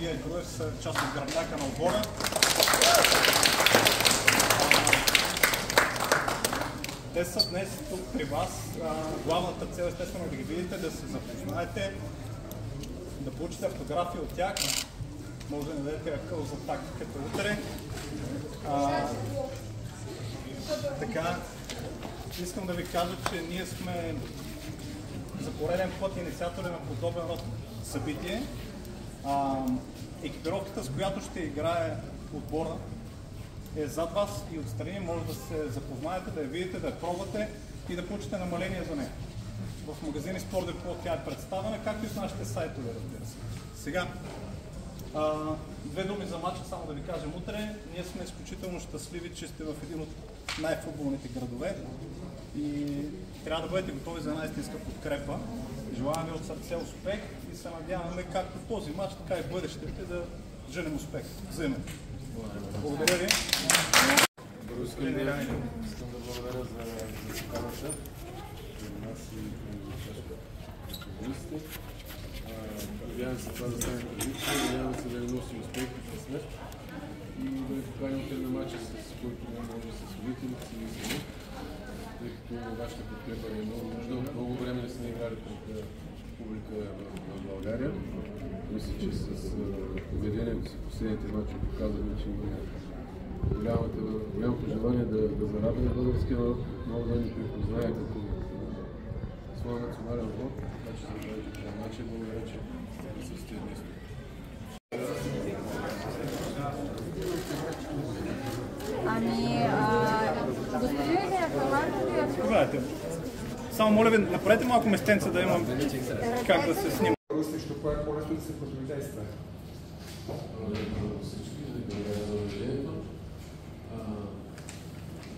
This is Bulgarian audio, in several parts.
синьия груев са част от гръбнака на отбора. Те са днес тук при вас. Главната цел естествено да ги видите, да се запознаете, да получите автографи от тях. Може да не дадете акъл за тактиката утре. Така, искам да ви кажа, че ние сме за пореден път инициатори на подобен род събитие. Екипировката, с която ще играе отбора, е зад вас и отстрани. Може да се запознаете, да я видите, да я пробвате и да получите намаление за нея. В магазини Спорт Депо тя е представена, както и в нашите сайтове, разбира се. Сега, две думи за матча, само да ви кажем утре. Ние сме изключително щастливи, че сте в един от най-футболните градове и трябва да бъдете готови за една истинска подкрепа. Желаем ви от сърце успех и се надяваме както този матч, така и бъдещите да женем успех. Взаимно. Благодаря ви. Първо искам да благодаря за поканата към нас и към част от футболистите. Надявам се това да стане традиция, надявам се да ви носи успех и късмет и да ви поканим на матча, с който може да се свидетелите си и сами, тъй като вашата подкрепа е много нужна. Много време не сме играли пред публика в България. Мисля, че с поведението си последните матчи показваме, че има голямото желание да зарадваме българския народ, много да ни припознае като своя национален отбор. Така че за това матча благодаря, че присъствие днес. Господин Реферманов, Заповядайте. Само моля ви, направете малко местенце да имам как да се снима. Срещу кое е по-лесно да се противодейства? Всички, благодаря за уважението.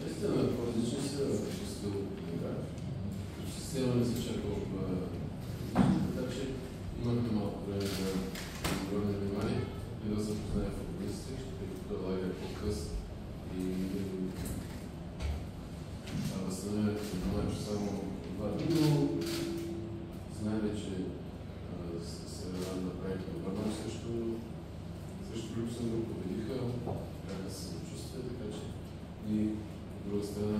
Наистина, по-различни са чисто система не се чака толкова различни, така че имахме малко време да обърнем внимание и да се познае футболистите, тъй като лагер е по-къс и възстановяването на матча само 2 дни, но знаем, че се направиха добър мач срещу Люксембург, победиха, как да се почувстват, така че и от друга страна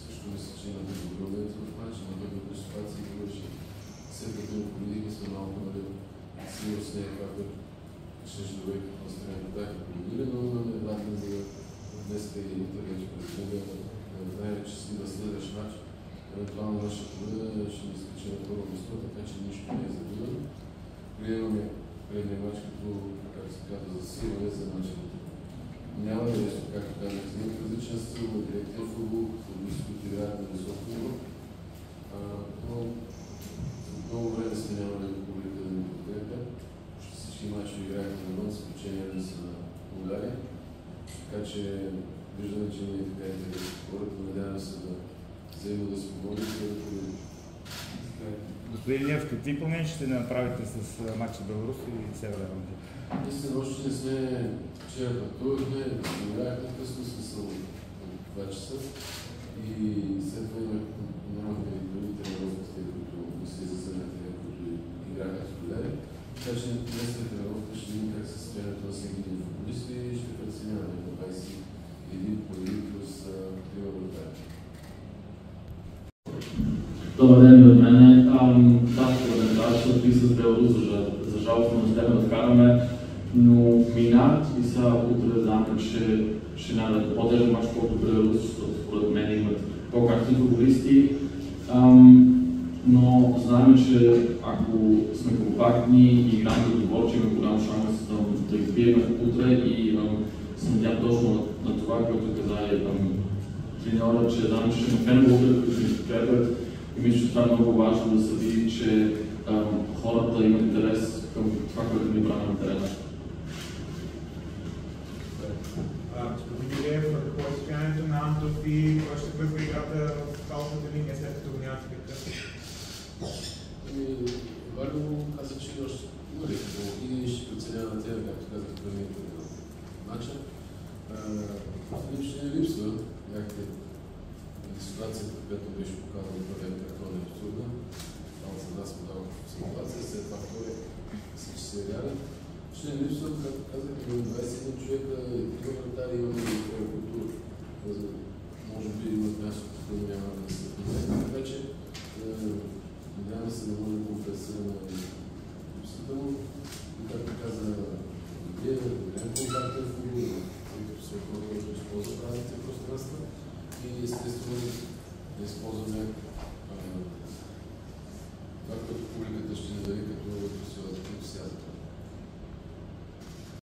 също мисля, че имаме доброволец в матча, имаме добри ситуации, че след като ни победихме сме малко силно с нея, както ще довек на страна да бяха победили, но имаме вратни за днеска и утре вече през деня да знаем, че си да следващ матч. Евентуално нашата победа ще ни скачи на първо место, така че нищо не е загубено. Приемаме предния матч като, как се казва, засилване за матча. Няма да нещо, както казах, имат различен стил, директен футбол, футболисти, които играят на висок ниво. Но много време сме нямали публика да ни подкрепя. Всички матчи играят навън, с изключение да са на България. Така че виждаме, че има и така интересни хората. Надяваме се да взаимно да се помогнем и да победим. Господин Илиев, какви промени ще направите с матча Беларус и Северна Ирландия? Наистина, още не сме вчера пътувахме, играехме късно смисъл от 2 часа и след това нямахме и другите тренировки, които не се засегнати, които играха с България. Така че днес тренировка ще видим как се състоянието на всеки футболисти и ще преценяваме на 21 победи плюс 3 вратари. Добър ден и от мене. Да, ще отписа с Беларус, за жалост не успяхме да вкараме, но минават и са утре знаме, че ще надат по-тежък мач, колкото Беларус, защото според мен имат по-качествени футболисти. Но знаем, че ако сме компактни и играем като отбор, че имаме голям шанс да избием утре и се надявам точно на това, което каза и треньора, че знам, че ще има фенове, които ни подкрепят. И мисля, че това е много важно да се види, че хората имат интерес към това, което ни прави на терена. Господин Илиев, какво е състоянието на Антов и кой ще бъде играта в цялостната линия, след като го няма такъв? Валя каза, че още и ще преценява на тези, както казах преди матча. Ще не липсва някакви ситуацията, която беше показана в първият картон е абсурдна. Там за нас подава ситуация, след това втория, мисля, че се явява. Ще ще ни липсват, както казах, 21 човека, 3 вратари, имаме и своя култура. Може би имат място, което няма да се вместе. Така че надяваме се да може да компенсираме липсата му. И както каза Вие, голям контактен футбол, тъй като се хора, които използват разните пространства и естествено да използваме това, което публиката ще ни даде като ентусиазъм.